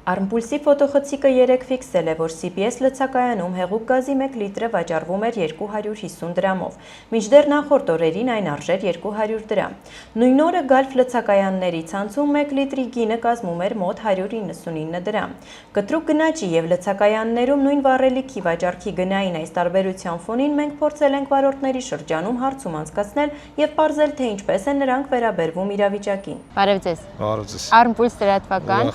Armpulsi ֆոտոխցիկը երեկ ֆիքսել է, որ CPS լցակայանում հեղուկ գազի 1 լիտրը վաճառվում էր 250 դրամով, մինչդեռ նախորդ օրերին այն արժեր 200 դրամ։ Նույն օրը Գալֆ լցակայանների ցանցում 1 լիտրի գինը կազմում էր մոտ 199 դրամ։ Կտրուկ գնաճի և լցակայաններում նույն վառելիքի վաճառքի գնային այս տարբերության ֆոնին մենք փորձել ենք վարորդների շրջանում հարցում անցկացնել և պարզել, թե ինչպես են նրանք վերաբերվում իրավիճակին։ Բարև ձեզ։ Բարև ձեզ։ Armpulse լրատվական։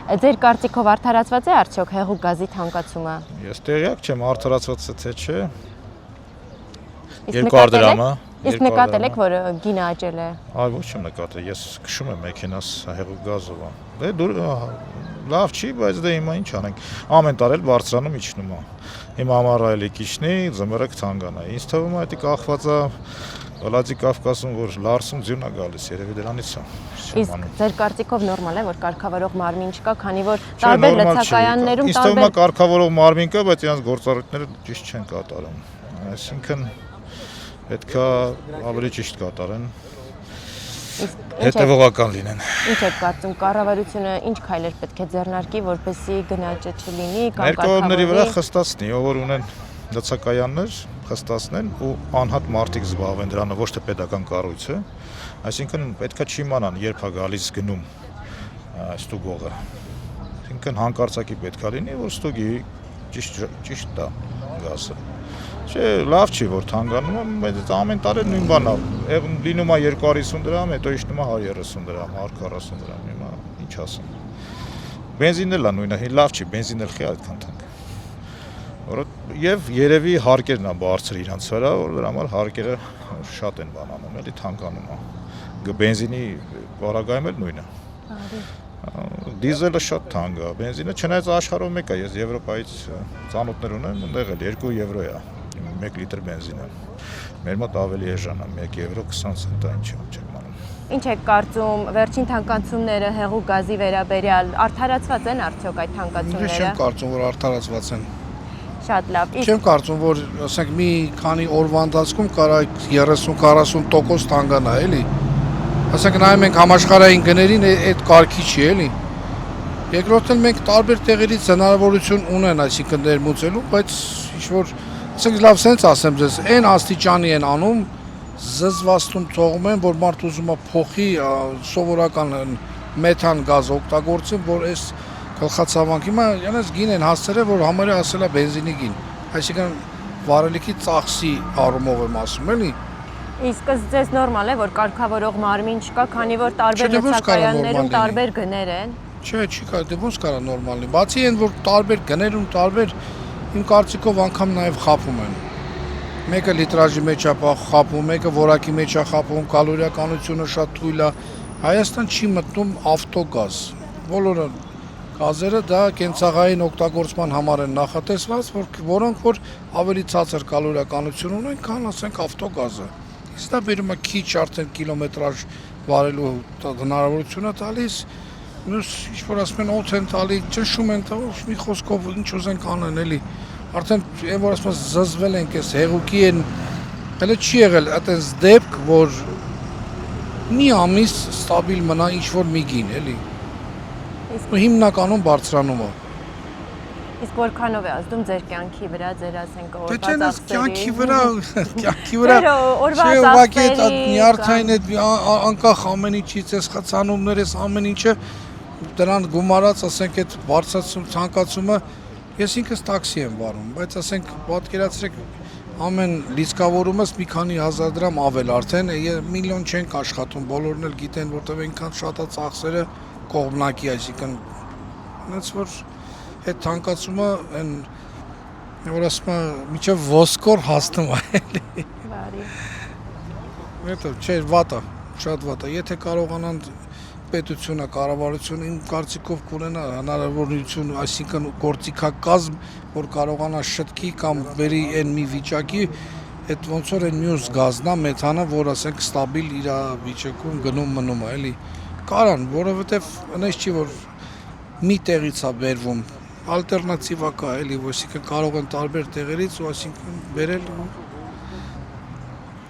Ձեր կարծիքով արդարացված է արդյոք հեղուկ գազի թանկացումը։ Ես տեղյակ չեմ արդարացված է թե չէ։ 200 դրամ է։ Իսկ նկատել եք, որ գինը աճել է։ Այ ոչ եմ նկատել, ես քշում եմ մեքենաս հեղուկ գազով։ Դե դու լավ չի, բայց դե հիմա ինչ անենք։ Ամեն տարի բարձրանում իջնում է։ Հիմա ամառայելի կիչնի, ձմեռը կթանկանա։ Ինձ թվում է դա կախված է Վլադի Կավկասում, որ լարսում ձյուն է գալիս, երևի դրանից է։ Իսկ ձեր կարծիքով նորմալ է, որ կարգավորող մարմին չկա, քանի որ տարբեր լցակայաններում Ինձ թվում է կարգավորող մարմին կա, բայց իրենց գործառույթները ճիշտ չեն կատարում։ Այսինքն պետք է ավելի ճիշտ կատարեն։ Հետևողական լինեն։ Ինչ եք կարծում, կառավարությունը ինչ քայլեր պետք է ձեռնարկի, որպեսզի գնաճը չլինի կամ ներկայացնի վրա խստացնի, ով որ ունեն լցակայաններ, խստացնեն ու անհատ մարդիկ զբաղվեն դրանը, ոչ թե պետական կառույցը, այսինքն պետքա չիմանան, երբ է գալիս գնում ստուգողը։ Այսինքն հանկարծակի պետքա լինի, որ ստուգի ճիշտ դա գազը։ Չէ, լավ չի, որ թանկանում է, բայց ամեն տարի նույն բանն է։ Լինում է 250 դրամ, հետո իջնում է 130 դրամ, 140 դրամ, հիմա ինչ ասեմ։ Բենզինն էլ է նույնը, լավ չի, բենզինն էլ խի այդքան թանկ։ Եվ երևի հարկերն է բարձր իրանց վրա, որ դրա համար հարկերը շատ են բանանում, էլի թանկանում է։ Բենզինի վարագայում էլ նույնը։ Դիզելը շատ թանկ է, բենզինը չնայած աշխարհում մեկ է, ես Եվրոպայից ծանոթներ ունեմ, այնտեղ էլ 2 եվրո է 1 լիտր բենզինը։ Մեր մոտ ավելի էժան է 1 եվրո 20 սենտ, ինչ չեմ անում։ Ինչ եք կարծում, վերջին թանկացումները հեղուկ գազի վերաբերյալ արդարացված են արդյոք այդ թանկացումները։ Չեմ կարծում, որ արդարացված են։ Շատ լավ։ Չեմ կարծում, որ ասենք մի քանի օրվա ընթացքում կարա 30-40% թանկանա, էլի։ Ասենք նայում ենք համաշխարհային գներին, այդ կարգի չի, էլի։ Երկրորդն մենք տարբեր տեղերից հնարավորություն ունեն, այսինքն ներմուծելու, բայց ինչ որ ասենք լավ sense ասեմ ձեզ, այն աստիճանի են անում, զզվաստում թողում են, որ մարդ ուզում է փոխի սովորական մեթան գազ օգտագործել, որ այս գլխացավանք հիմա յանես գին են հասցրել, որ համարյա ասել է բենզինի գին, այսինքն վառելիքի ծախսի առումով եմ ասում, էլի։ Իսկ ձեզ նորմալ է, որ կարգավորող մարմին չկա, քանի որ տարբեր լցակայաններում տարբեր գներ են։ Չէ, չի կա, դե ոնց կարա նորմալ լինի։ Բացի այն, որ տարբեր գներում տարբեր իմ կարծիքով անգամ նաև խափում են։ Մեկը լիտրաժի մեջ է խափում, մեկը որակի մեջ է խափում, կալորիականությունը շատ թույլ է։ Հայաստան չի մտնում ավտոգազ։ Բոլորը գազերը դա կենցաղային օգտագործման համար են նախատեսված, որոնք որ ավելի ցածր կալորիականություն ունեն, քան ասենք ավտոգազը։ Իսկ դա բերում է քիչ արդեն կիլոմետրաժ վարելու հնարավորությունը տալիս, մյուս ինչ որ ասում են օդ են տալի, ճնշում են տալու, մի խոսքով ինչ ուզենք անեն, էլի։ Արդեն այն որ ասում զզվել ենք, այս հեղուկի են, հələ չի եղել այդպես դեպք, որ մի ամիս ստաբիլ մնա ինչ որ մի գին, էլի։ Հիմնականում բարձրանում է։ Իսկ որքանով է ազդում ձեր կյանքի վրա, ձեր ասենք օրվա կյանքի վրա, չէ, ուղղակի այդ նյարդային այդ անկախ ամեն ինչից, այս խցանումներ, այս ամեն ինչը դրան գումարած, ասենք այդ բարձրացում, ցանկացումը, ես ինքս տաքսի եմ վարում, բայց ասենք պատկերացրեք ամեն լիցքավորումս մի քանի հազար դրամ ավել արդեն, միլիոն չենք աշխատում, բոլորն էլ գիտեն, որտեղ այնքան շատ է ծախսերը կողմնակի, այսինքն այնց որ այդ թանկացումը այն որ ասում է միջև ոսկոր հասնում է էլի։ Բարի։ Հետո չէ, վատ է, շատ վատ է։ Եթե կարողանան պետությունը, կառավարությունը իմ կարծիքով կունենա հնարավորություն, այսինքն գործիքակազմ, որ կարողանա շտկի կամ բերի այն մի վիճակի, այդ ոնց որ այն մյուս գազն է, մեթանը, որ ասենք ստաբիլ իր վիճակում գնում մնում է, էլի։ Կարան, որովհետև այնպես չի որ մի տեղից է բերվում, ալտերնատիվա կա, էլի, այսինքն կարող են տարբեր տեղերից ու այսինքն բերել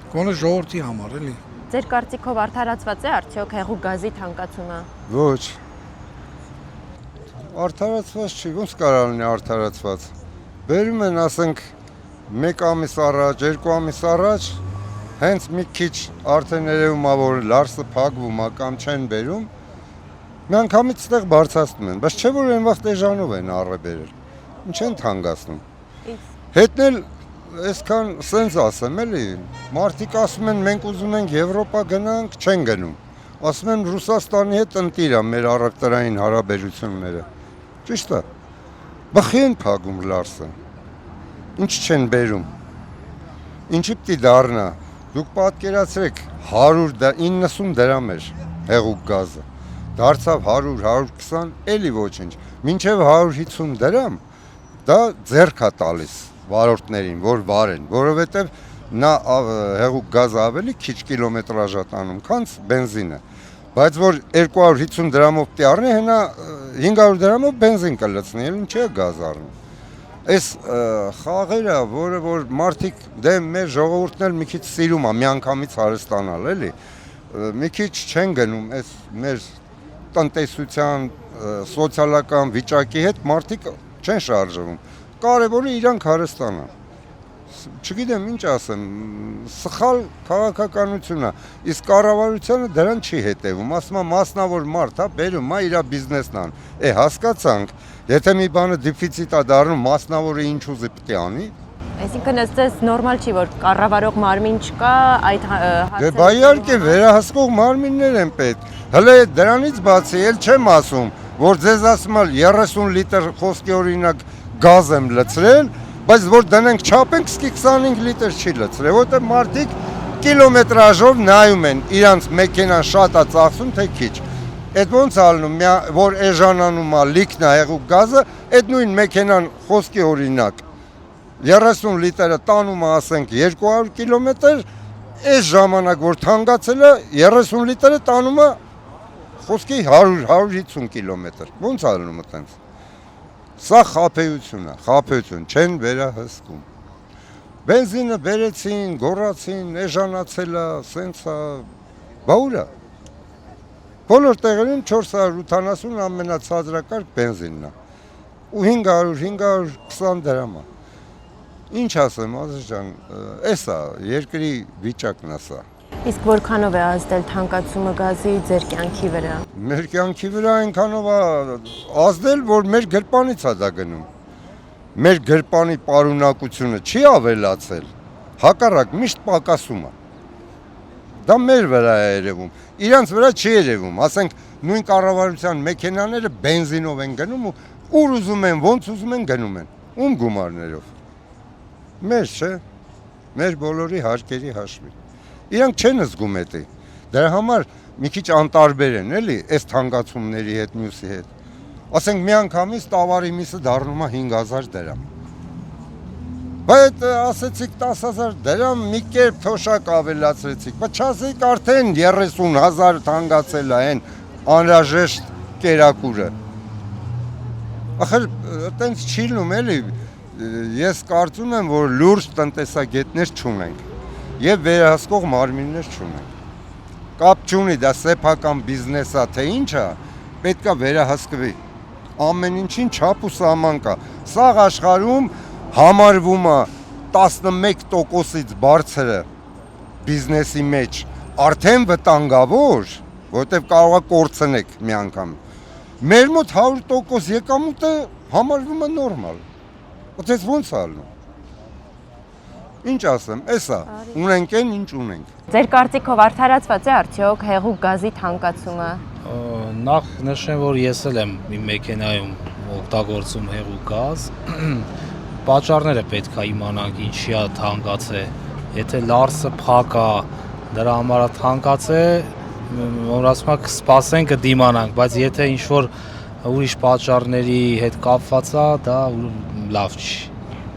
գոնե ժողովրդի համար, էլի։ Ձեր կարծիքով արդարացված է արդյոք հեղուկ գազի թանկացումը։ Ոչ։ Արդարացված չի, ոնց կարող լինի արդարացված։ Բերում են, ասենք, 1 ամիս առաջ, 2 ամիս առաջ, հենց մի քիչ արդեն երևում է, որ լարսը փակվում է կամ չեն բերում, միանգամից ստեղ բարձրացնում են, բայց չէ որ այն վաղ էժանով են առեբերել։ Ինչ են թանկացնում։ Հետնել այսքան սենց ասեմ, էլի, մարդիկ ասում են մենք ուզում ենք Եվրոպա գնանք, չեն գնում։ Ասում են Ռուսաստանի հետ ընտիր է մեր առևտրային հարաբերությունները։ Ճիշտ է։ Բխի են փակում լարսը։ Ինչ չեն բերում։ Ինչի պիտի դառնա։ Դուք պատկերացրեք 90 դրամ էր հեղուկ գազը։ Դարձավ 100-120, էլի ոչինչ։ Մինչև 150 դրամ դա ձեռք է տալիս վարորդներին, որ վարեն, որովհետև նա հեղուկ գազը ավելի քիչ կիլոմետրաժ է տանում, քան բենզինը։ Բայց որ 250 դրամով պիտի առնի, հենա 500 դրամով բենզին կլցնի, էլ ինչ է գազ առնում։ Այս խաղերը, որը որ մարդիկ դե մեր ժողովուրդն էլ մի քիչ սիրում է միանգամից հարստանալ, էլի։ Մի քիչ չեն գնում այս մեր տնտեսության սոցիալական վիճակի հետ մարդիկ չեն շարժվում։ Կարևորը իրանք հարստանան։ Չգիտեմ ինչ ասեմ, սխալ քաղաքականություն է, իսկ կառավարությունը դրան չի հետևում, ասում է մասնավոր մարդ է, բերում է իր բիզնեսն ան։ Հասկացանք, եթե մի բանը դեֆիցիտ է դառնում, մասնավորը ինչ ուզի պետք է անի։ Այսինքն ըստ նորմալ չի, որ կառավարող մարմին չկա այդ Դե բա իհարկե վերահսկող մարմիններ են պետք։ Հələ դրանից բացի էլ չեմ ասում, որ ձեզ ասում եմ 30 լիտր խոսքի օրինակ գազ եմ լցրել, բայց որ դնենք չափենք, սկի 25 լիտր չի լցրել, որտեղ մարդիկ կիլոմետրաժով նայում են, իրանց մեքենան շատ է ծախսում, թե քիչ։ Այդ ոնց ալնում, որ էժանանում է լիքն է հեղուկ գազը, այդ նույն մեքենան խոսքի օրինակ 30 լիտրը տանում է, ասենք 200 կիլոմետր, այս ժամանակ որ թանկացել է 30 լիտրը տանում է խոսքի 100-150 կիլոմետր։ Ոնց ալնում այտենց։ Սա խաբեություն է, խաբեություն, չեն վերահսկում։ Բենզինը բերեցին, գոռացին, էժանացել է, սենց է, բա ուր է։ Բոլոր տեղերում 480 ամենացածրակարգ բենզինն է։ Ու 500-520 դրամ է։ Ինչ ասեմ, Ազիզ ջան, էս է, երկրի վիճակն է սա։ Իսկ որքանով է ազդել թանկացումը գազի ձեր կյանքի վրա։ Մեր կյանքի վրա այնքանով է ազդել, որ մեր գրպանից է դա գնում։ Մեր գրպանի պարունակությունը չի ավելացել, հակառակ միշտ պակասում է։ Դա մեր վրա է երևում, իրանց վրա չի երևում, ասենք նույն կառավարության մեքենաները բենզինով են գնում ու ուր ուզում են, ոնց ուզում են գնում են, ում գումարներով։ Մեր չէ, մեր բոլորի հարկերի հաշվի։ Իրանք չեն զգում էտի, դրա համար մի քիչ անտարբեր են, էլի, այս թանկացումների հետ, մյուսի հետ։ Ասենք մի անգամից տավարի միսը դառնում է 5000 դրամ։ Բայց ասեցիք 10000 դրամ, մի կերպ թոշակ ավելացրեցիք, բայց չասեք արդեն 30000 թանկացել է այն անհրաժեշտ կերակուրը։ Ախր այտենց չի լինում, էլի, ես կարծում եմ, որ լուրջ տնտեսագետներ չունենք եւ վերահսկող մարմիններ չունենք։ Կապ չունի, դա սեփական բիզնես է, թե ինչ է, պետք է վերահսկվի։ Ամեն ինչին չափ ու սահման կա։ Սաղ աշխարհում համարվում է 11%-ից բարձրը բիզնեսի մեջ, արդեն վտանգավոր, որտեղ կարող է կորցնեք մի անգամ։ Մեր մոտ 100% եկամուտը համարվում է նորմալ։ Ո՞տես ոնց ալնում։ Ինչ ասեմ, էսա, ունենք են, ինչ ունենք։ Ձեր կարծիքով արդարացված է արդյոք հեղուկ գազի թանկացումը։ Նախ նշեմ, որ ես էլ եմ իմ մեքենայում օգտագործում հեղուկ գազ։ Պատճառները պետք է իմանանք, ինչի է թանկացել։ Եթե լարսը փակ է, դրա համար է թանկացել, որ ասում եք սպասենք դիմանանք, բայց եթե ինչ-որ ուրիշ պատճառների հետ կապված է, դա լավ չի։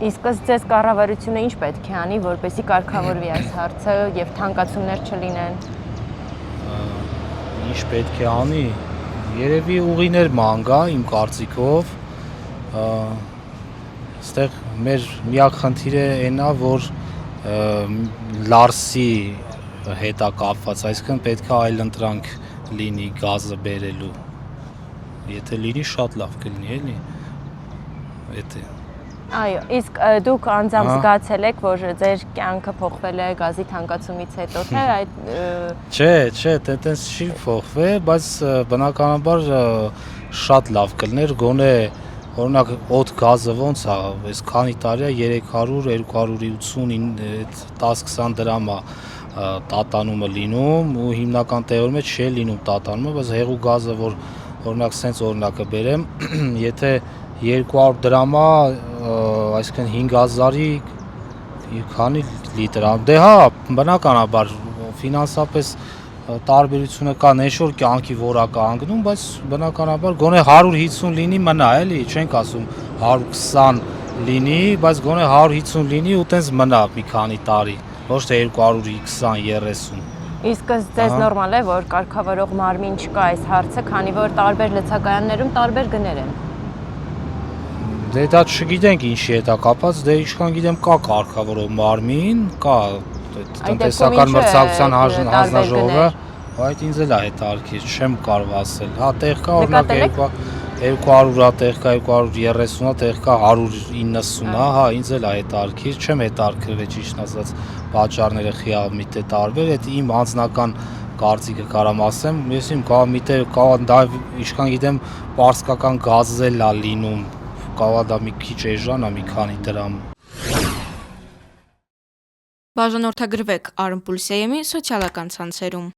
Իսկ ըստ ձեզ կառավարությունը ինչ պետք է անի, որպեսզի կարգավորվի այս հարցը եւ թանկացումներ չլինեն։ Ինչ պետք է անի։ Երևի ուղիներ ման գա իմ կարծիքով։ Այստեղ մեր միակ խնդիրը այնա, որ լարսի հետ է կապված, այսինքն պետք է այլ ընտրանք լինի գազը բերելու։ Եթե լինի շատ լավ կլինի, էլի։ Եթե Այո, իսկ դուք անձամբ զգացել եք, որ ձեր կյանքը փոխվել է գազի թանկացումից հետո, թե այդ Չէ, տենց չի փոխվել, բայց բնականաբար շատ լավ կլներ, գոնե օրինակ օդ գազը ոնց է, այս քանի տարի է 300, 280, այդ 10-20 դրամ է տատանումը լինում ու հիմնական տեղում է չի լինում տատանումը, բայց հեղու գազը, որ օրինակ սենց օրինակը բերեմ, եթե 200 դրամ է, այսինքն 5000-ի քանի լիտր, դե հա, բնականաբար ֆինանսապես տարբերությունը կա, ինչ որ կյանքի որակը անգնում, բայց բնականաբար գոնե 150 լինի մնա, էլի, չենք ասում 120 լինի, բայց գոնե 150 լինի ու տենց մնա մի քանի տարի, ոչ թե 220-30։ Իսկ ձեզ նորմալ է, որ կարգավորող մարմին չկա այս հարցը, քանի որ տարբեր լցակայաններում տարբեր գներ են։ Դե դա չգիտենք ինչի հետ է կապած, դե ինչքան գիտեմ կա կարգավորող մարմին, կա տնտեսական մրցակցության հանձնաժողովը, այդ ինձ էլ է հետաքրքիր, չեմ կարող ասել։ Հա, տեղ կա օրինակ 200-ա, տեղ կա 230-ա, տեղ կա 190-ա, հա, ինձ էլ է հետաքրքիր, չեմ հետաքրքրվել ճիշտ ասած պատճառները խիալ միտե տարբեր, այդ իմ անձնական կարծիքը կարամ ասեմ, ես իմ կա միտե կա դա ինչքան գիտեմ պարսկական գազը էլ է լինում, կա դա մի քիչ էժան է, մի քանի դրամ։ Բաժանորդագրվեք Armpulsem-ի սոցիալական ցանցերում։